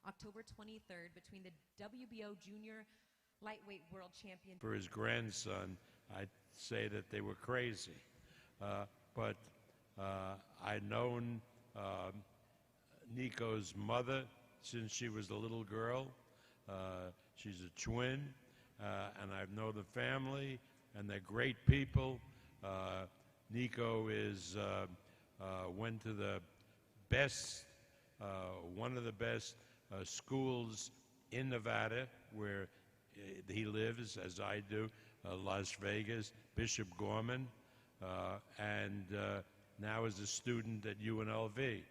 October 23rd between the WBO Junior Lightweight World Champion. For his grandson, I'd say that they were crazy. But I'd known Nico's mother since she was a little girl. She's a twin, and I've known the family, and they're great people. Nico went to the best, one of the best schools in Nevada, where he lives, as I do, Las Vegas, Bishop Gorman, and now is a student at UNLV.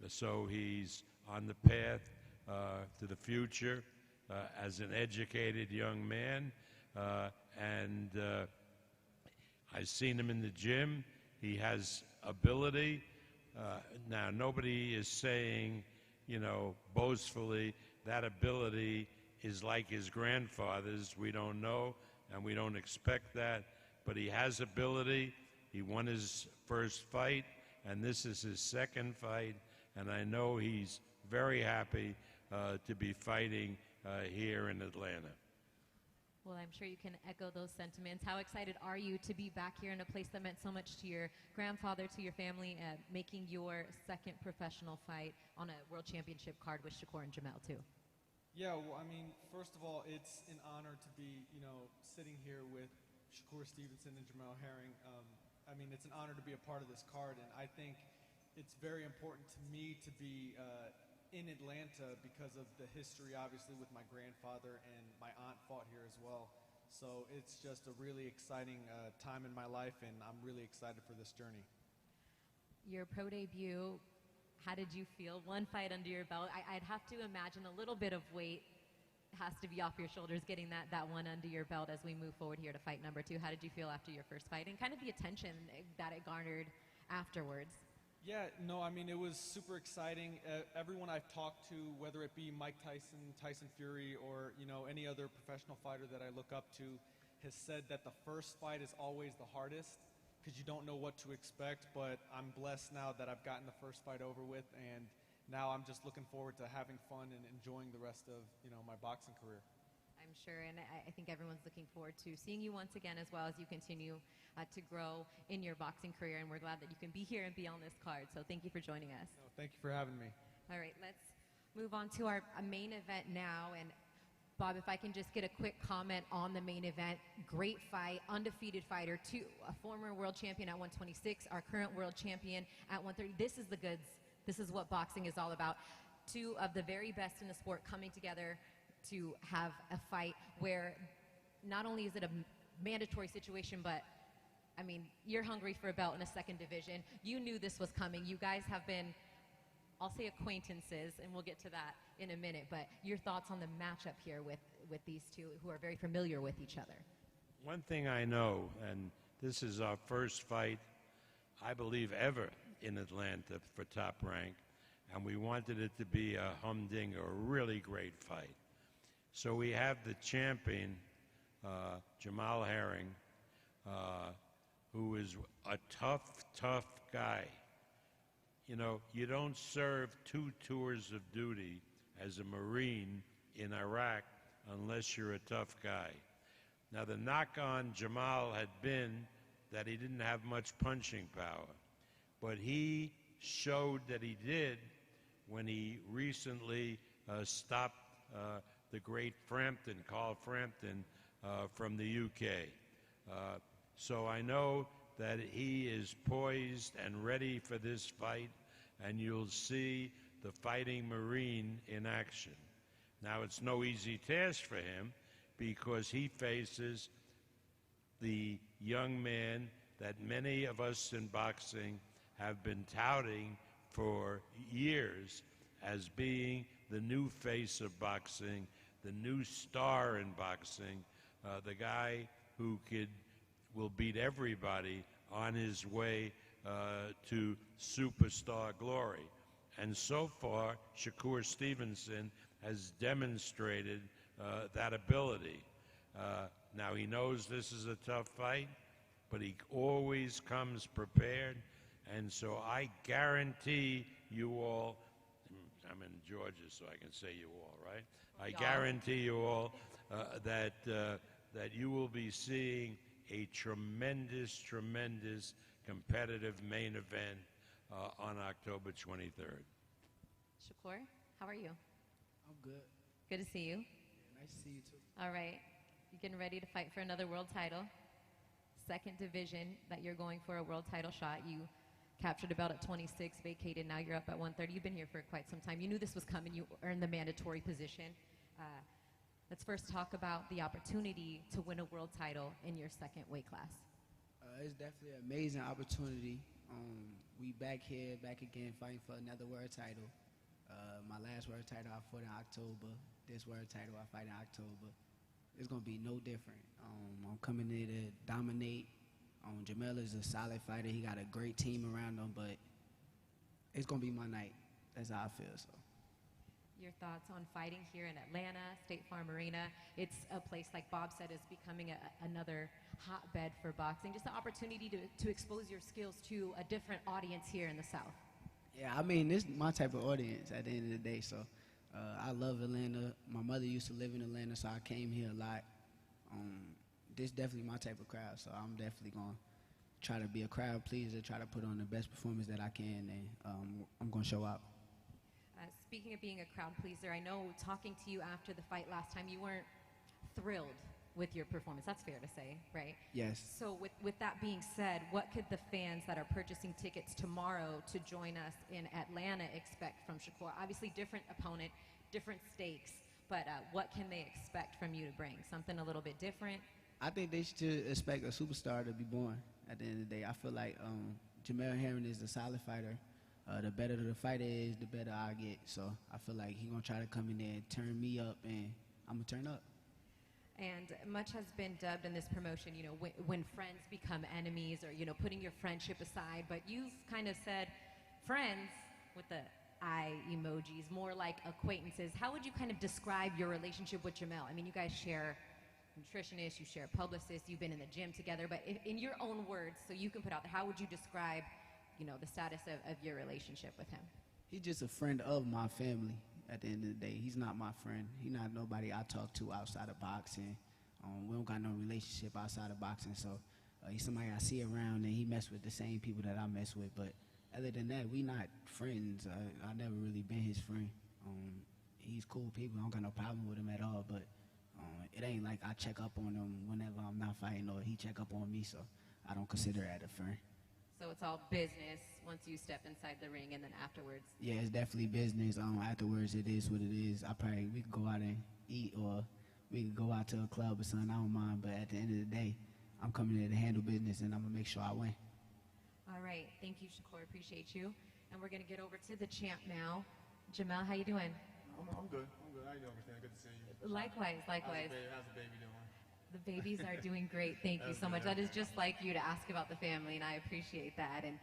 So he's on the path to the future as an educated young man, and I've seen him in the gym. He has ability. Now, nobody is saying, you know, boastfully, that ability is like his grandfather's. We don't know, and we don't expect that, but he has ability. He won his first fight, and this is his second fight, and I know he's very happy to be fighting here in Atlanta. Well, I'm sure you can echo those sentiments. How excited are you to be back here in a place that meant so much to your grandfather, to your family, making your second professional fight on a world championship card with Shakur and Jamel, too? Yeah, well, I mean, first of all, it's an honor to be, you know, sitting here with Shakur Stevenson and Jamel Herring. I mean, it's an honor to be a part of this card, and I think it's very important to me to be in Atlanta because of the history, obviously, with my grandfather, and my aunt fought here as well. So it's just a really exciting time in my life, and I'm really excited for this journey. Your pro debut, how did you feel? One fight under your belt. I'd have to imagine a little bit of weight has to be off your shoulders getting that one under your belt as we move forward here to fight number 2. How did you feel after your first fight, and kind of the attention that it garnered afterwards? Yeah, no, I mean, it was super exciting. Everyone I've talked to, whether it be Mike Tyson, Tyson Fury, or, you know, any other professional fighter that I look up to, has said that the first fight is always the hardest because you don't know what to expect. But I'm blessed now that I've gotten the first fight over with, and now I'm just looking forward to having fun and enjoying the rest of, you know, my boxing career. I'm sure, and I think everyone's looking forward to seeing you once again as well as you continue to grow in your boxing career, and we're glad that you can be here and be on this card. So thank you for joining us. No, thank you for having me. All right, let's move on to our main event now. And Bob, if I can just get a quick comment on the main event. Great fight, undefeated fighter, a former world champion at 126, our current world champion at 130. This is the goods. This is what boxing is all about. 2 of the very best in the sport coming together to have a fight where not only is it a mandatory situation, but I mean, you're hungry for a belt in a second division. You knew this was coming. You guys have been, I'll say, acquaintances, and we'll get to that in a minute, but your thoughts on the matchup here with these 2 who are very familiar with each other. One thing I know, and this is our first fight, I believe, ever in Atlanta for Top Rank, and we wanted it to be a humdinger, a really great fight. So we have the champion, Jamel Herring, who is a tough guy. You know, you don't serve 2 tours of duty as a Marine in Iraq unless you're a tough guy. Now, the knock on Jamel had been that he didn't have much punching power, but he showed that he did when he recently stopped the great Frampton, Carl Frampton, from the UK. So I know that he is poised and ready for this fight, and you'll see the fighting Marine in action. Now, it's no easy task for him because he faces the young man that many of us in boxing have been touting for years as being the new face of boxing, the new star in boxing, the guy who will beat everybody on his way to superstar glory. And so far, Shakur Stevenson has demonstrated that ability. Now, he knows this is a tough fight, but he always comes prepared. And so I guarantee you all, I'm in Georgia, so I can say you all, right? I Y'all. guarantee you all that you will be seeing a tremendous, tremendous competitive main event on October 23rd. Shakur, how are you? I'm good. Good to see you. Yeah, nice to see you too. All right. You getting ready to fight for another world title? Second division that you're going for a world title shot. You captured a belt at 26, vacated. Now you're up at 130. You've been here for quite some time. You knew this was coming. You earned the mandatory position. Let's first talk about the opportunity to win a world title in your second weight class. It's definitely an amazing opportunity. We back here, back again, fighting for another world title. My last world title I fought in October. This world title I fight in October. It's going to be no different. I'm coming here to dominate. Jamel is a solid fighter. He got a great team around him, but it's going to be my night. That's how I feel. So. Your thoughts on fighting here in Atlanta, State Farm Arena. It's a place, like Bob said, is becoming another hotbed for boxing. Just the opportunity to expose your skills to a different audience here in the South. Yeah, I mean, this is my type of audience at the end of the day. So I love Atlanta. My mother used to live in Atlanta, so I came here a lot. This is definitely my type of crowd, so I'm definitely going to try to be a crowd pleaser, try to put on the best performance that I can, and I'm going to show out. Speaking of being a crowd pleaser, I know talking to you after the fight last time, you weren't thrilled with your performance. That's fair to say, right? Yes. So with that being said, what could the fans that are purchasing tickets tomorrow to join us in Atlanta expect from Shakur? Obviously, different opponent, different stakes, but what can they expect from you to bring? Something a little bit different? I think they should expect a superstar to be born at the end of the day. I feel like Jamel Herring is a solid fighter. The better the fighter is, the better I get. So I feel like he's going to try to come in there and turn me up, and I'm going to turn up. And much has been dubbed in this promotion, you know, when friends become enemies, or, you know, putting your friendship aside. But you've kind of said friends with the eye emojis, more like acquaintances. How would you kind of describe your relationship with Jamel? I mean, you guys share nutritionists, you share publicists, you've been in the gym together. But in your own words, so you can put out there, how would you describe, you know, the status of your relationship with him? He's just a friend of my family at the end of the day. He's not my friend. He's not nobody I talk to outside of boxing. We don't got no relationship outside of boxing. So he's somebody I see around, and he mess with the same people that I mess with. But other than that, we not friends. I never really been his friend. He's cool people. I don't got no problem with him at all. But it ain't like I check up on him whenever I'm not fighting, or he check up on me. So I don't consider that a friend. So it's all business once you step inside the ring, and then afterwards? Yeah, it's definitely business. Afterwards, it is what it is. We could go out and eat, or we could go out to a club or something. I don't mind. But at the end of the day, I'm coming here to handle business, and I'm going to make sure I win. All right. Thank you, Shakur. Appreciate you. And we're going to get over to the champ now. Jamel, how you doing? I'm good. How you doing, Christina? Good to see you. Likewise. How's the baby doing? The babies are doing great. Thank you so much. That is just like you to ask about the family, and I appreciate that. And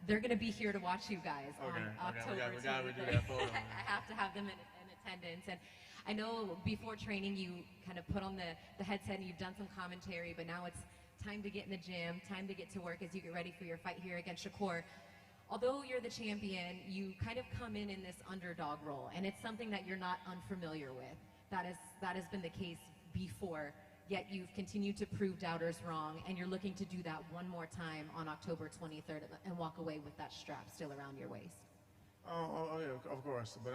they're going to be here to watch you guys on October 23rd. We do that photo. I have to have them in attendance. And I know before training you kind of put on the headset and you've done some commentary, but now it's time to get in the gym, time to get to work as you get ready for your fight here against Shakur. Although you're the champion, you kind of come in this underdog role, and it's something that you're not unfamiliar with. That has been the case before. Yet you've continued to prove doubters wrong, and you're looking to do that one more time on October 23rd and walk away with that strap still around your waist. Yeah, of course. But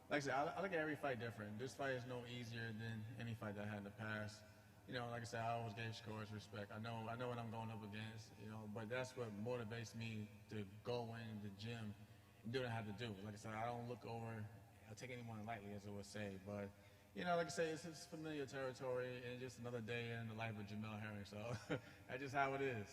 like I said, I look at every fight different. This fight is no easier than any fight that I had in the past. You know, like I said, I always gave Shakur his respect. I know what I'm going up against, you know, but that's what motivates me to go in the gym and do what I have to do. Like I said, I don't look over, I take anyone lightly, as I would say, but you know, like I say, it's familiar territory, and just another day in the life of Jamel Herring, so that's just how it is.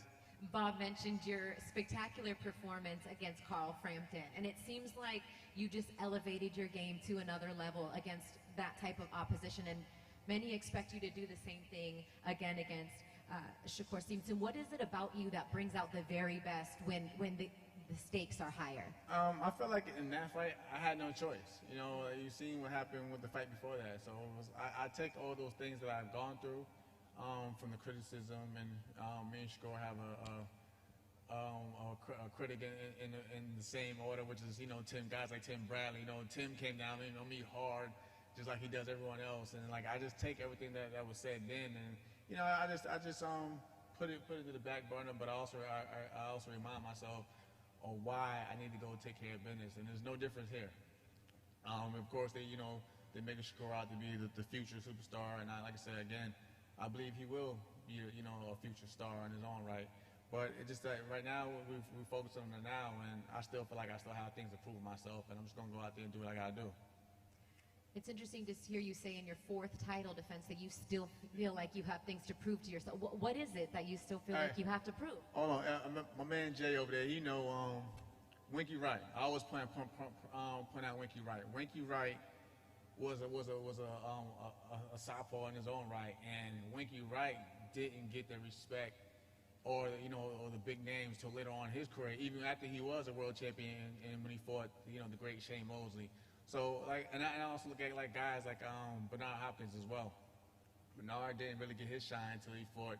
Bob mentioned your spectacular performance against Carl Frampton, and it seems like you just elevated your game to another level against that type of opposition, and many expect you to do the same thing again against Shakur Stevenson. What is it about you that brings out the very best when the stakes are higher? I feel like in that fight, I had no choice. You know, you've seen what happened with the fight before that. So I take all those things that I've gone through from the criticism, and me and Shakur have a critic in the same order, which is guys like Tim Bradley. Tim came down on me hard, just like he does everyone else, and like I just take everything that was said then, and I just put it to the back burner, but I also remind myself of why I need to go take care of business, and there's no difference here. Of course, they're making Shakur out to be the future superstar, and like I said again, I believe he will be a future star in his own right. But it's just that right now we focus on the now, and I still feel like I still have things to prove myself, and I'm just gonna go out there and do what I gotta do. It's interesting to hear you say in your 4th title defense that you still feel like you have things to prove to yourself. What is it that you still feel like you have to prove? Hold on, my man Jay over there, Winky Wright. I always point out Winky Wright. Winky Wright was a southpaw in his own right, and Winky Wright didn't get the respect or the big names till later on in his career, even after he was a world champion and when he fought the great Shane Mosley. So and I also look at like guys like Bernard Hopkins as well. Bernard didn't really get his shine until he fought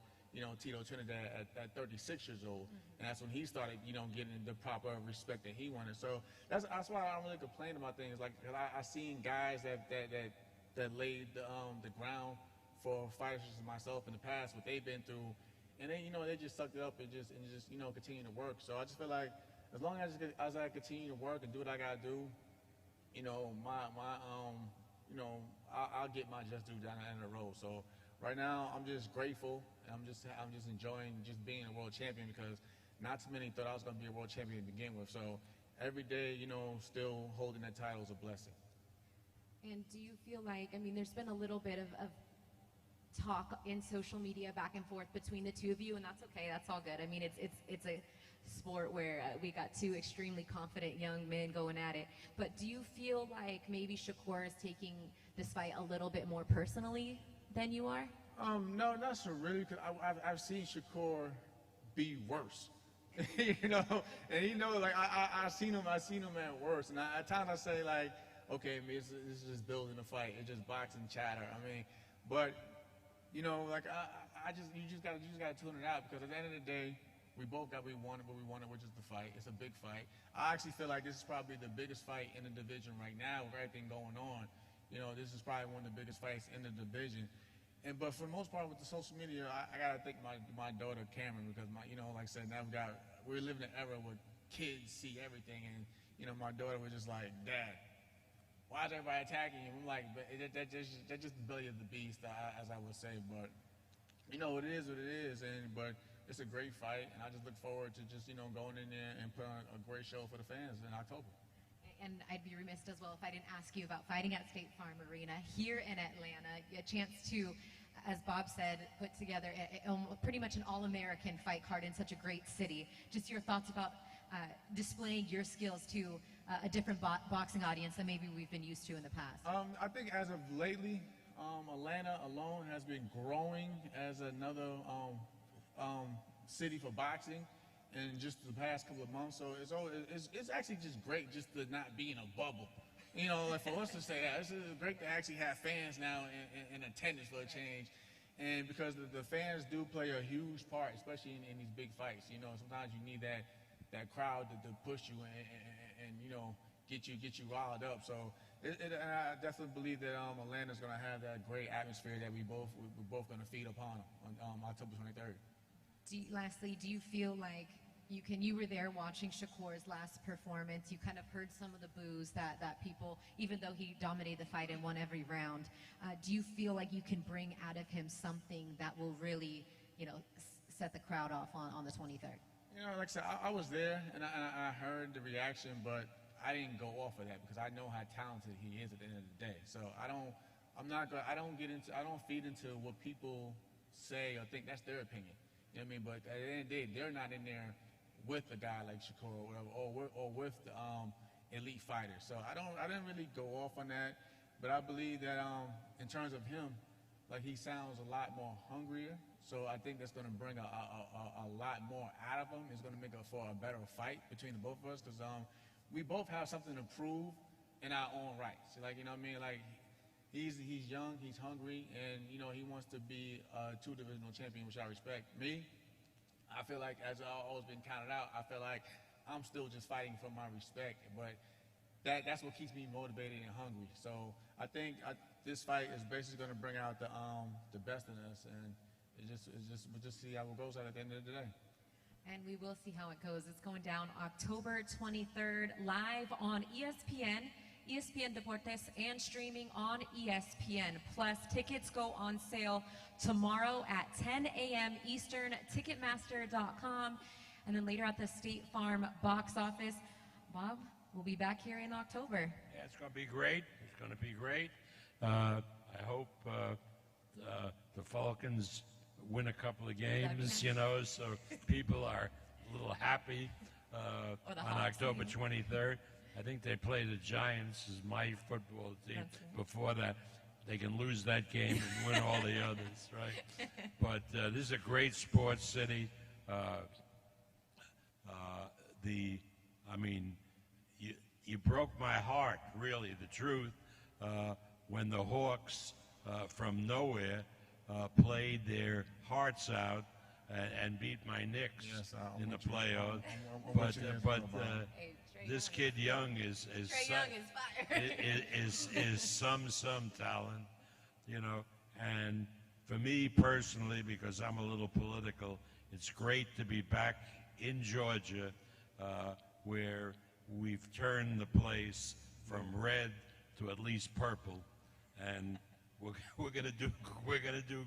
Tito Trinidad at 36 years old, and that's when he started getting the proper respect that he wanted. So that's why I don't really complain about things like, cause I seen guys that laid the ground for fighters like myself in the past, what they've been through. And then they just sucked it up and just continue to work. So I just feel like as long as I continue to work and do what I gotta do, I'll get my just due down the end of the road. So right now I'm just grateful. And I'm just enjoying just being a world champion, because not too many thought I was gonna be a world champion to begin with. So every day, still holding that title is a blessing. And do you feel like, there's been a little bit of talk in social media back and forth between the two of you, and that's okay, that's all good. It's a sport where we got 2 extremely confident young men going at it. But do you feel like maybe Shakur is taking this fight a little bit more personally than you are? No, not so really, because I've seen Shakur be worse. And like I seen him at worse, and at times I say like, okay, this is just building a fight, it's just boxing chatter. But like you just gotta tune it out, because at the end of the day, we both got what we wanted, which is the fight. It's a big fight. I actually feel like this is probably the biggest fight in the division right now with everything going on. This is probably one of the biggest fights in the division. But for the most part with the social media, I gotta thank my daughter Cameron, because like I said, now we're living in an era where kids see everything, and my daughter was just like, Dad, why is everybody attacking you? I'm like, that's just the belly of the beast, as I would say. But it is what it is, but it's a great fight, and I just look forward to just going in there and put on a great show for the fans in October. And I'd be remiss as well if I didn't ask you about fighting at State Farm Arena here in Atlanta. A chance to, as Bob said, put together pretty much an all-American fight card in such a great city. Just your thoughts about displaying your skills to a different boxing audience than maybe we've been used to in the past. I think as of lately, Atlanta alone has been growing as another city for boxing in just the past couple of months. So it's actually just great just to not be in a bubble. Like for us to say that, it's great to actually have fans now in attendance for a change. And because the fans do play a huge part, especially in these big fights. Sometimes you need that crowd to push you and get you riled up. So and I definitely believe that Atlanta's going to have that great atmosphere that we're both going to feed upon on October 23rd. Lastly, do you feel like you were there watching Shakur's last performance, you kind of heard some of the boos that people, even though he dominated the fight and won every round, do you feel like you can bring out of him something that will really, set the crowd off on the 23rd? Like I said, I was there and I heard the reaction, but I didn't go off of that because I know how talented he is at the end of the day. So I don't feed into what people say or think. That's their opinion. You know what I mean? But at the end of the day, they're not in there with a guy like Shakur or whatever, or with the elite fighters. So I didn't really go off on that. But I believe that in terms of him, like he sounds a lot more hungrier. So I think that's going to bring a lot more out of him. It's going to make for a better fight between the both of us, because we both have something to prove in our own rights. Like, you know what I mean? Like, he's young, he's hungry, and, he wants to be a 2-divisional champion, which I respect. Me, I feel like, as I've always been counted out, I feel like I'm still just fighting for my respect. But that's what keeps me motivated and hungry. So I think this fight is basically going to bring out the best in us, and we'll just see how it goes at the end of the day. And we will see how it goes. It's going down October 23rd, live on ESPN, ESPN Deportes, and streaming on ESPN. Plus, tickets go on sale tomorrow at 10 a.m. Eastern, Ticketmaster.com, and then later at the State Farm box office. Bob, we'll be back here in October. Yeah, it's going to be great. It's going to be great. I hope the Falcons win a couple of games, you know, so people are a little happy on October 23rd. I think they play the Giants as my football team. Before that, they can lose that game and win all the others, right? But this is a great sports city. You broke my heart, really, the truth, when the Hawks from nowhere played their hearts out and beat my Knicks in the playoffs. But this kid Young is some talent, you know. And for me personally, because I'm a little political, it's great to be back in Georgia, where we've turned the place from red to at least purple, and we're gonna do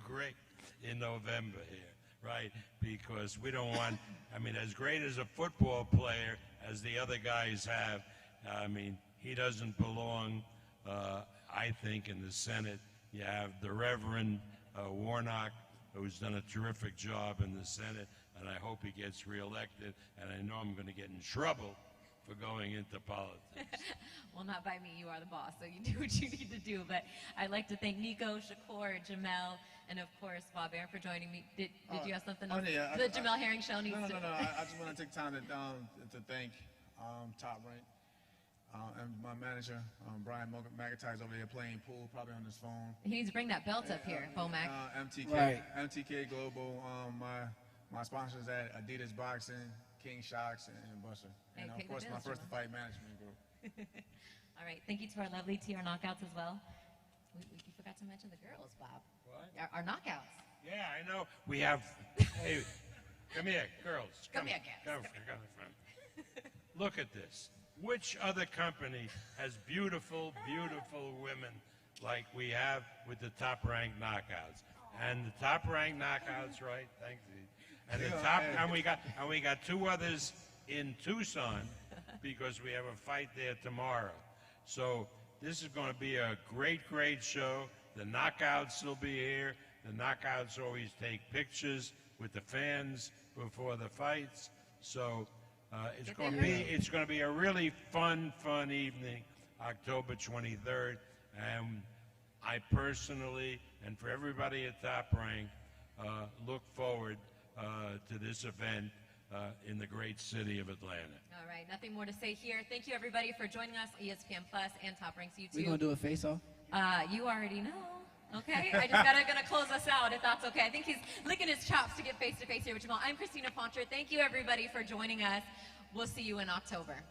great in November here, right? Because we don't want, I mean, as great as a football player as the other guys have, I mean, he doesn't belong, I think, in the Senate. You have the Reverend Warnock, who's done a terrific job in the Senate, and I hope he gets reelected, and I know I'm going to get in trouble for going into politics. Well, not by me. You are the boss, so you do what you need to do. But I'd like to thank Nico, Shakur, Jamel, and of course Bob Arum for joining me. Did you have something else? Yeah, the Jamel Herring show needs to. No. I just want to take time to thank Top Rank and my manager, Brian McIntyre's over there playing pool, probably on his phone. He needs to bring that belt up here, Bomac. MTK, Right. MTK Global. My sponsors at Adidas Boxing, King Shocks, and Buster. And of course, my First to Fight management group. All right. Thank you to our lovely TR Knockouts as well. We forgot to mention the girls, Bob. What? Our knockouts. Yeah, I know. We have, hey, come here, girls. Come here, guys. Come. Look at this. Which other company has beautiful, beautiful women like we have with the Top Rank Knockouts? And the Top Rank Knockouts, right? Thanks. And the top, and we got two others in Tucson because we have a fight there tomorrow. So this is going to be a great, great show. The Knockouts will be here. The Knockouts always take pictures with the fans before the fights. So it's going to be a really fun evening, October 23rd. And I personally, and for everybody at Top Rank, look forward to this event in the great city of Atlanta. All right, nothing more to say here. Thank you, everybody, for joining us, ESPN Plus and Top Rank's YouTube. We gonna do a face-off? You already know. Okay, I just gonna close us out if that's okay. I think he's licking his chops to get face-to-face here with Jamel. I'm Christina Poncher. Thank you, everybody, for joining us. We'll see you in October.